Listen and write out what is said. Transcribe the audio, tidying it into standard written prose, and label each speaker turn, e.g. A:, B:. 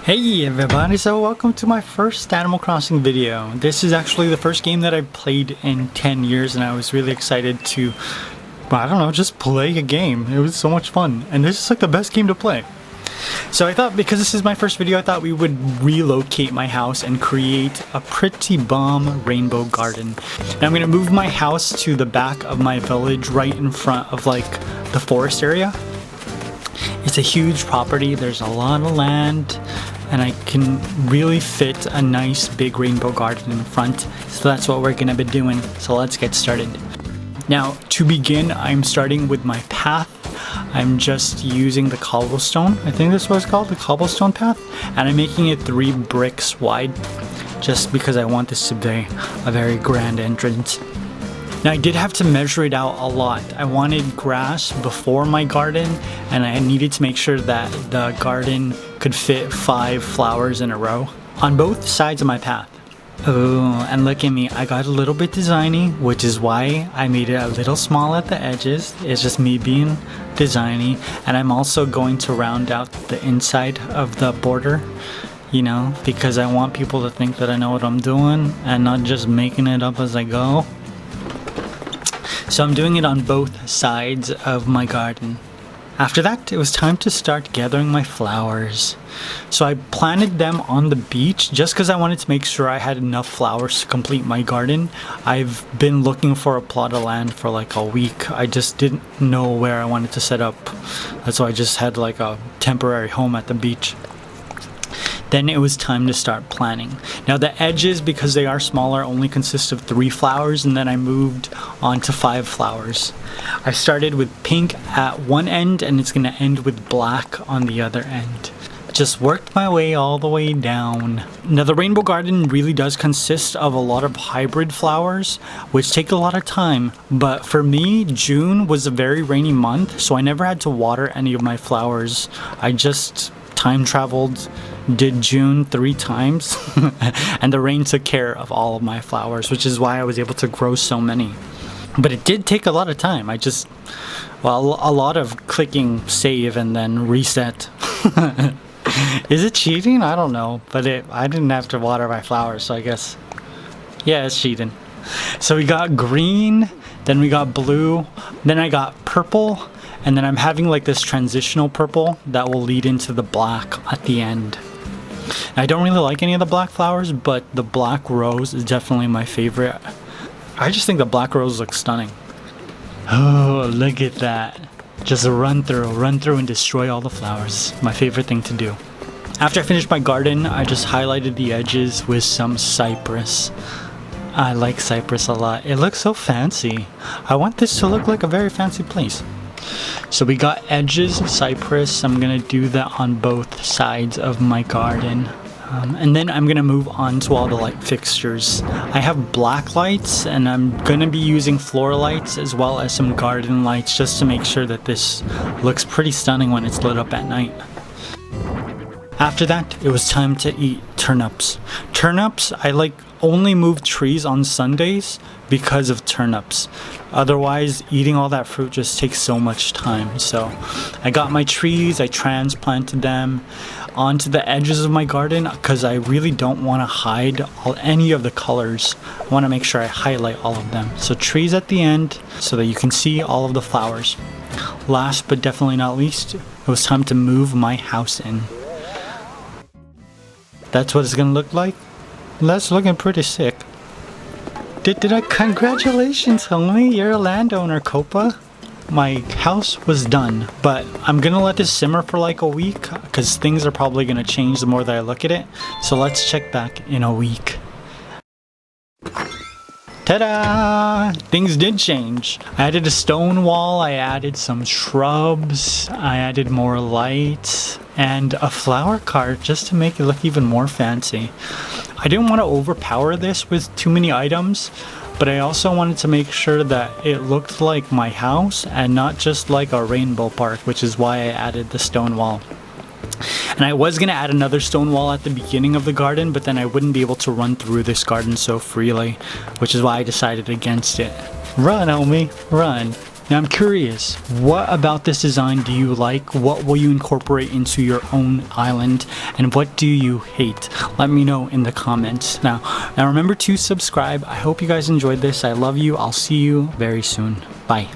A: Hey everybody, so welcome to my first Animal Crossing video. This is actually the first game that I've played in 10 years and I was really excited to, I don't know, just play a game. It was so much fun and this is like the best game to play. So I thought, because this is my first video, I thought we would relocate my house and create a pretty bomb rainbow garden. And I'm gonna move my house to the back of my village right in front of like the forest area. It's a huge property, there's a lot of land, and I can really fit a nice big rainbow garden in front. So that's what we're gonna be doing. So let's get started. Now, to begin, I'm starting with my path. I'm just using the cobblestone. I think this was called the cobblestone path. And I'm making it 3 bricks wide, just because I want this to be a very grand entrance. Now, I did have to measure it out a lot. I wanted grass before my garden, and I needed to make sure that the garden could fit 5 flowers in a row on both sides of my path. Oh, and look at me, I got a little bit designy, which is why I made it a little small at the edges. It's just me being designy, and I'm also going to round out the inside of the border, you know, because I want people to think that I know what I'm doing and not just making it up as I go. So I'm doing it on both sides of my garden. After that, it was time to start gathering my flowers. So I planted them on the beach just because I wanted to make sure I had enough flowers to complete my garden. I've been looking for a plot of land for like a week. I just didn't know where I wanted to set up. That's why I just had like a temporary home at the beach. Then it was time to start planting. Now the edges, because they are smaller, only consist of 3 flowers, and then I moved on to 5 flowers. I started with pink at one end and it's gonna end with black on the other end. Just worked my way all the way down. Now the rainbow garden really does consist of a lot of hybrid flowers, which take a lot of time. But for me, June was a very rainy month, so I never had to water any of my flowers. I just time traveled, did June 3 times, and the rain took care of all of my flowers, which is why I was able to grow so many. But it did take a lot of time. A lot of clicking save and then reset. Is it cheating? I don't know, but I didn't have to water my flowers, so I guess, yeah, it's cheating. So we got green, then we got blue, then I got purple, and then I'm having like this transitional purple that will lead into the black at the end. I don't really like any of the black flowers, but the black rose is definitely my favorite. I just think the black rose looks stunning. Oh, look at that. Just run through and destroy all the flowers. My favorite thing to do. After I finished my garden, I just highlighted the edges with some cypress. I like cypress a lot. It looks so fancy. I want this to look like a very fancy place. So we got edges of cypress. I'm gonna do that on both sides of my garden. And then I'm gonna move on to all the light fixtures. I have black lights and I'm gonna be using floor lights as well as some garden lights just to make sure that this looks pretty stunning when it's lit up at night. After that, it was time to eat turnips. Turnips, I only move trees on Sundays because of turnips. Otherwise, eating all that fruit just takes so much time. So I got my trees, I transplanted them onto the edges of my garden because I really don't want to hide any of the colors. I want to make sure I highlight all of them. So trees at the end so that you can see all of the flowers. Last but definitely not least, it was time to move my house in. That's what it's gonna look like. That's looking pretty sick. Did I? Congratulations, homie. You're a landowner, Copa. My house was done, but I'm gonna let this simmer for like a week because things are probably gonna change the more that I look at it. So let's check back in a week. Ta-da! Things did change. I added a stone wall, I added some shrubs, I added more lights, and a flower cart just to make it look even more fancy. I didn't want to overpower this with too many items, but I also wanted to make sure that it looked like my house and not just like a rainbow park, which is why I added the stone wall. And I was going to add another stone wall at the beginning of the garden, but then I wouldn't be able to run through this garden so freely, which is why I decided against it. Run, homie, run. Now I'm curious, what about this design do you like? What will you incorporate into your own island? And what do you hate? Let me know in the comments. Now remember to subscribe. I hope you guys enjoyed this. I love you. I'll see you very soon. Bye.